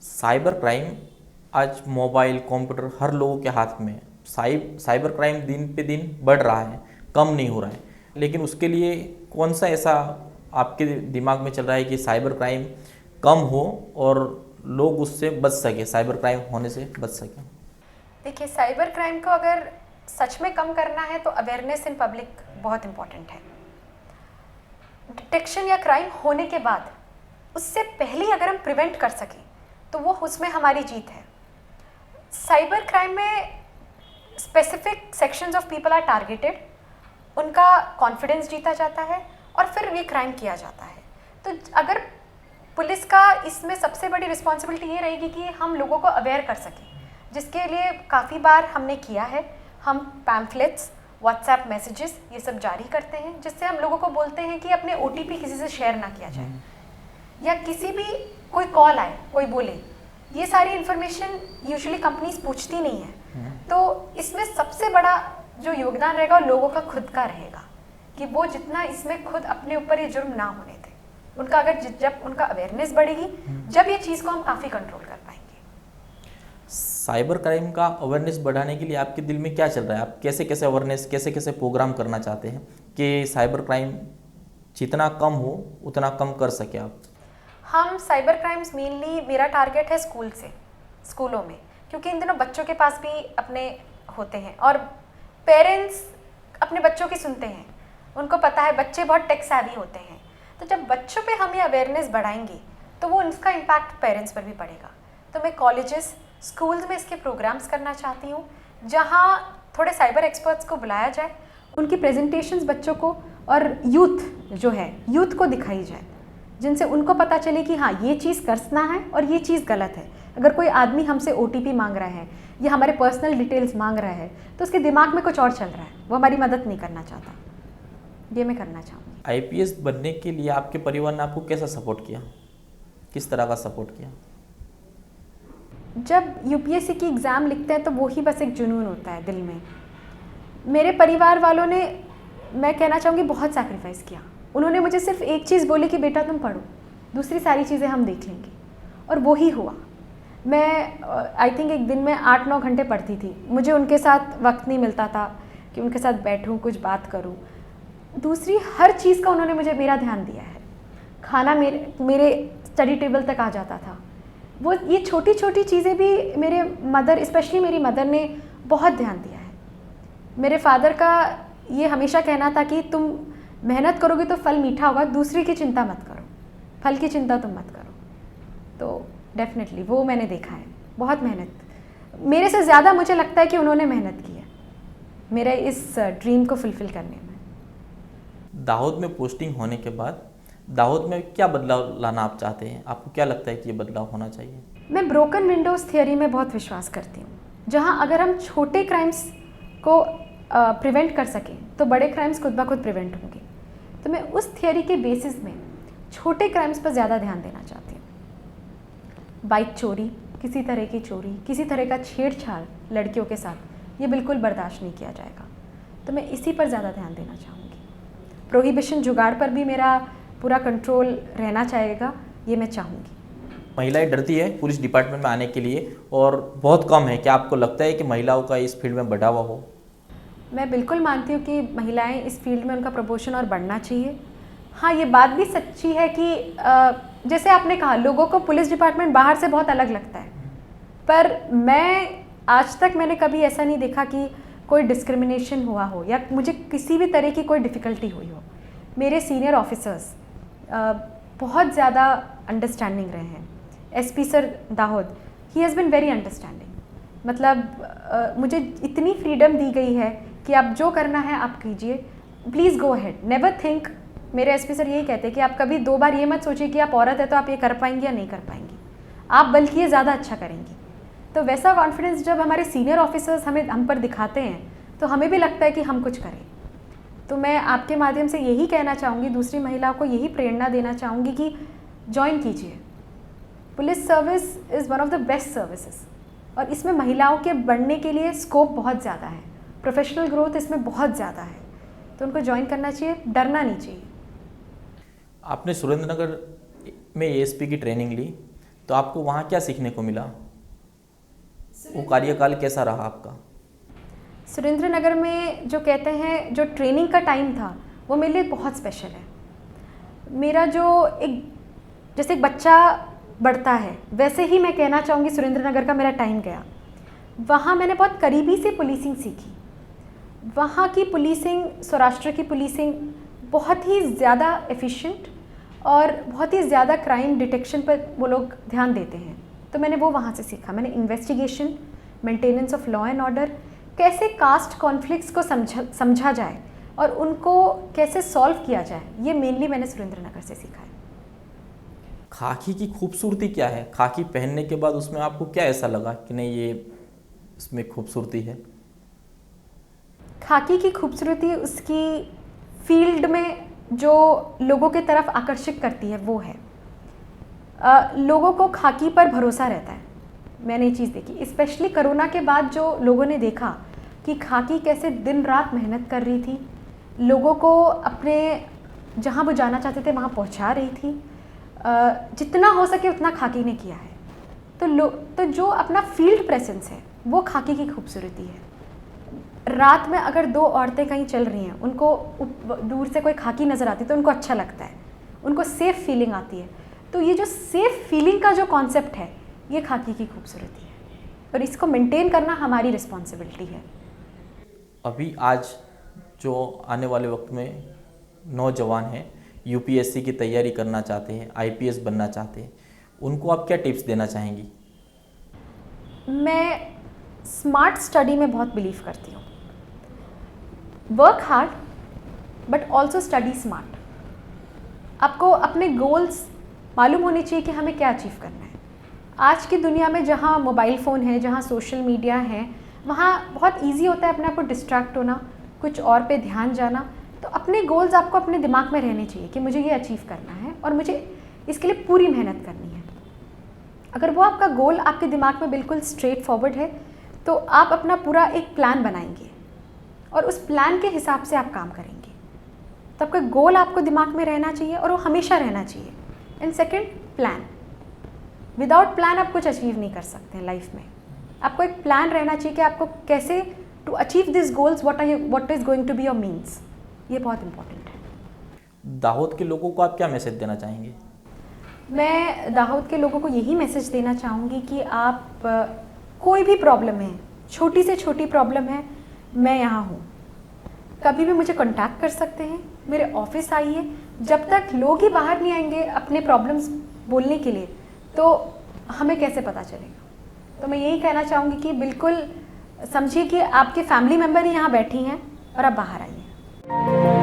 Cyber crime आज mobile computer हर लोगों के हाथ में है। साइबर क्राइम दिन पे दिन बढ़ रहा है, कम नहीं हो रहा है। लेकिन उसके लिए कौन सा ऐसा आपके दिमाग में चल रहा है कि साइबर क्राइम कम हो और लोग उससे बच सके, साइबर क्राइम होने से बच सके? देखिए, साइबर क्राइम को अगर सच में कम करना है तो अवेयरनेस इन पब्लिक बहुत इम्पॉर्टेंट है। डिटेक्शन या क्राइम होने के बाद उससे पहले अगर हम प्रिवेंट कर सकें तो वो उसमें हमारी जीत है। साइबर क्राइम में specific sections of people are targeted, उनका कॉन्फिडेंस जीता जाता है और फिर ये क्राइम किया जाता है। तो अगर पुलिस का इसमें सबसे बड़ी रिस्पॉन्सिबिलिटी ये रहेगी कि हम लोगों को अवेयर कर सकें, जिसके लिए काफ़ी बार हमने किया है। हम पैम्फलेट्स, व्हाट्सएप मैसेजेस ये सब जारी करते हैं, जिससे हम लोगों को बोलते हैं कि अपने OTP किसी से शेयर ना किया जाए, या किसी भी कोई कॉल आए, कोई बोले, ये सारी इन्फॉर्मेशन यूजुअली कंपनीज पूछती नहीं है। तो इसमें सबसे बड़ा जो योगदान रहेगा वो लोगों का खुद का रहेगा कि वो जितना इसमें खुद अपने ऊपर ये जुर्म ना होने दें। उनका अगर जब उनका अवेयरनेस बढ़ेगी, जब ये चीज़ को हम काफ़ी कंट्रोल कर पाएंगे। साइबर क्राइम का अवेयरनेस बढ़ाने के लिए आपके दिल में क्या चल रहा है? आप कैसे कैसे अवेयरनेस, कैसे कैसे प्रोग्राम करना चाहते हैं कि साइबर क्राइम जितना कम हो उतना कम कर सके आप? हम साइबर क्राइम्स मेनली, मेरा टारगेट है स्कूलों में, क्योंकि इन दिनों बच्चों के पास भी अपने होते हैं और पेरेंट्स अपने बच्चों की सुनते हैं। उनको पता है, बच्चे बहुत टेक savvy होते हैं। तो जब बच्चों पे हम ये अवेयरनेस बढ़ाएंगे तो वो उसका इम्पैक्ट पेरेंट्स पर भी पड़ेगा। तो मैं कॉलेजेस, स्कूल्स में इसके प्रोग्राम्स करना चाहती हूँ, जहाँ थोड़े साइबर एक्सपर्ट्स को बुलाया जाए, उनकी प्रेजेंटेशंस बच्चों को और यूथ को दिखाई जाए, जिनसे उनको पता चले कि हाँ, ये चीज़ करना है और ये चीज़ गलत है। अगर कोई आदमी हमसे OTP मांग रहा है या हमारे पर्सनल डिटेल्स मांग रहा है तो उसके दिमाग में कुछ और चल रहा है, वो हमारी मदद नहीं करना चाहता। ये मैं करना चाहूँगी। IPS बनने के लिए आपके परिवार ने आपको कैसा सपोर्ट किया, किस तरह का सपोर्ट किया? जब UPSC की एग्ज़ाम लिखते हैं तो वो ही बस एक जुनून होता है दिल में। मेरे परिवार वालों ने, मैं कहना चाहूँगी, बहुत सैक्रिफाइस किया। उन्होंने मुझे सिर्फ एक चीज़ बोली कि बेटा तुम पढ़ो, दूसरी सारी चीज़ें हम देख लेंगे, और वो ही हुआ। मैं आई थिंक एक दिन में 8-9 घंटे पढ़ती थी। मुझे उनके साथ वक्त नहीं मिलता था कि उनके साथ बैठूं, कुछ बात करूं। दूसरी हर चीज़ का उन्होंने मुझे मेरा ध्यान दिया है। खाना मेरे स्टडी टेबल तक आ जाता था। वो ये छोटी छोटी चीज़ें भी मेरे मदर, स्पेशली मेरी मदर ने बहुत ध्यान दिया है। मेरे फादर का ये हमेशा कहना था कि तुम मेहनत करोगे तो फल मीठा होगा, दूसरे की चिंता मत करो, फल की चिंता तुम मत करो। तो डेफिनेटली वो मैंने देखा है, बहुत मेहनत, मेरे से ज़्यादा मुझे लगता है कि उन्होंने मेहनत की है मेरे इस ड्रीम को फुलफ़िल करने में। दाहोद में पोस्टिंग होने के बाद दाहोद में क्या बदलाव लाना आप चाहते हैं? आपको क्या लगता है कि ये बदलाव होना चाहिए? मैं ब्रोकन विंडोज़ थियरी में बहुत विश्वास करती हूँ, जहाँ अगर हम छोटे क्राइम्स को प्रिवेंट कर सकें तो बड़े क्राइम्स खुद ब खुद प्रिवेंट होंगे। तो मैं उस थियरी के बेसिस में छोटे क्राइम्स पर ज़्यादा ध्यान देना चाहती हूँ। बाइक चोरी, किसी तरह की चोरी, किसी तरह का छेड़छाड़ लड़कियों के साथ, ये बिल्कुल बर्दाश्त नहीं किया जाएगा। तो मैं इसी पर ज़्यादा ध्यान देना चाहूँगी। प्रोहिबिशन, जुगाड़ पर भी मेरा पूरा कंट्रोल रहना चाहेगा, ये मैं चाहूँगी। महिलाएं डरती है पुलिस डिपार्टमेंट में आने के लिए और बहुत कम है। क्या आपको लगता है कि महिलाओं का इस फील्ड में बढ़ावा हो? मैं बिल्कुल मानती हूँ कि महिलाएं इस फील्ड में, उनका प्रमोशन और बढ़ना चाहिए। हाँ, ये बात भी सच्ची है कि जैसे आपने कहा, लोगों को पुलिस डिपार्टमेंट बाहर से बहुत अलग लगता है, पर मैं आज तक मैंने कभी ऐसा नहीं देखा कि कोई डिस्क्रिमिनेशन हुआ हो या मुझे किसी भी तरह की कोई डिफ़िकल्टी हुई हो। मेरे सीनियर ऑफिसर्स बहुत ज़्यादा अंडरस्टैंडिंग रहे हैं। SP sir Dahod, he has been very understanding. मतलब मुझे इतनी फ्रीडम दी गई है कि आप जो करना है आप कीजिए, please go ahead, never think. मेरे SP सर यही कहते हैं कि आप कभी 2 बार ये मत सोचिए कि आप औरत है तो आप ये कर पाएंगी या नहीं कर पाएंगी, आप बल्कि ये ज़्यादा अच्छा करेंगी। तो वैसा कॉन्फिडेंस जब हमारे सीनियर ऑफिसर्स हम पर दिखाते हैं तो हमें भी लगता है कि हम कुछ करें। तो मैं आपके माध्यम से यही कहना चाहूँगी, दूसरी महिलाओं को यही प्रेरणा देना चाहूँगी कि ज्वाइन कीजिए। Police service is one of the best services और इसमें महिलाओं के बढ़ने के लिए स्कोप बहुत ज़्यादा है, प्रोफेशनल ग्रोथ इसमें बहुत ज़्यादा है, तो उनको ज्वाइन करना चाहिए, डरना नहीं चाहिए। आपने सुरेंद्रनगर में ASP की ट्रेनिंग ली, तो आपको वहाँ क्या सीखने को मिला? वो कार्यकाल कैसा रहा आपका? सुरेंद्र नगर में जो कहते हैं जो ट्रेनिंग का टाइम था वो मेरे लिए बहुत स्पेशल है। मेरा जो जैसे एक बच्चा बढ़ता है वैसे ही मैं कहना चाहूँगी सुरेंद्र नगर का मेरा टाइम गया। वहाँ मैंने बहुत करीबी से पुलिसिंग सीखी। वहाँ की पुलिसिंग, सौराष्ट्र की पुलिसिंग बहुत ही ज़्यादा एफिशिएंट और बहुत ही ज़्यादा क्राइम डिटेक्शन पर वो लोग ध्यान देते हैं। तो मैंने वो वहाँ से सीखा। मैंने investigation, maintenance of law and order, कैसे कास्ट कॉन्फ्लिक्ट्स को समझा जाए और उनको कैसे सॉल्व किया जाए, ये मेनली मैंने सुरेंद्र नगर से सीखा है। खाकी की खूबसूरती क्या है? खाकी पहनने के बाद उसमें आपको क्या ऐसा लगा कि नहीं ये इसमें खूबसूरती है? खाकी की खूबसूरती उसकी फील्ड में जो लोगों के तरफ आकर्षित करती है वो है। लोगों को खाकी पर भरोसा रहता है। मैंने ये चीज़ देखी, स्पेशली कोरोना के बाद जो लोगों ने देखा कि खाकी कैसे दिन रात मेहनत कर रही थी, लोगों को अपने जहाँ वो जाना चाहते थे वहाँ पहुँचा रही थी। जितना हो सके उतना खाकी ने किया है। तो जो अपना फील्ड प्रेजेंस है वो खाकी की खूबसूरती है। रात में अगर दो औरतें कहीं चल रही हैं, उनको दूर से कोई खाकी नज़र आती है तो उनको अच्छा लगता है, उनको सेफ़ फीलिंग आती है। तो ये जो सेफ़ फीलिंग का जो कॉन्सेप्ट है ये खाकी की खूबसूरती है और इसको मेंटेन करना हमारी रिस्पॉन्सिबिलिटी है। अभी आज जो आने वाले वक्त में नौजवान हैं, यूपीएससी की तैयारी करना चाहते हैं, आईपीएस बनना चाहते हैं, उनको आप क्या टिप्स देना चाहेंगी? मैं स्मार्ट स्टडी में बहुत बिलीव करती हूँ। Work hard but also study smart. आपको अपने गोल्स मालूम होने चाहिए कि हमें क्या अचीव करना है। आज की दुनिया में जहाँ मोबाइल फ़ोन है, जहाँ सोशल मीडिया है, वहाँ बहुत इजी होता है अपने आप को डिस्ट्रैक्ट होना, कुछ और पे ध्यान जाना। तो अपने गोल्स आपको अपने दिमाग में रहने चाहिए कि मुझे ये अचीव करना है और मुझे इसके लिए पूरी मेहनत करनी है। अगर वो आपका गोल आपके दिमाग में बिल्कुल स्ट्रेट फॉरवर्ड है तो आप अपना पूरा एक प्लान बनाएंगे और उस प्लान के हिसाब से आप काम करेंगे। तो आपका गोल आपको दिमाग में रहना चाहिए और वो हमेशा रहना चाहिए। And second, plan. Without plan आप कुछ अचीव नहीं कर सकते हैं लाइफ में। आपको एक प्लान रहना चाहिए कि आपको कैसे to achieve this goals, what is going to be your means. ये बहुत इंपॉर्टेंट है। दाहोद के लोगों को आप क्या मैसेज देना चाहेंगे? मैं दाहोद के लोगों को यही मैसेज देना चाहूँगी कि आप कोई भी प्रॉब्लम है, छोटी से छोटी प्रॉब्लम है, मैं यहाँ हूँ। कभी भी मुझे कांटेक्ट कर सकते हैं, मेरे ऑफिस आइए। जब तक लोग ही बाहर नहीं आएंगे अपने प्रॉब्लम्स बोलने के लिए तो हमें कैसे पता चलेगा। तो मैं यही कहना चाहूँगी कि बिल्कुल समझिए कि आपके फैमिली मेम्बर ही यहाँ बैठी हैं और आप बाहर आइए।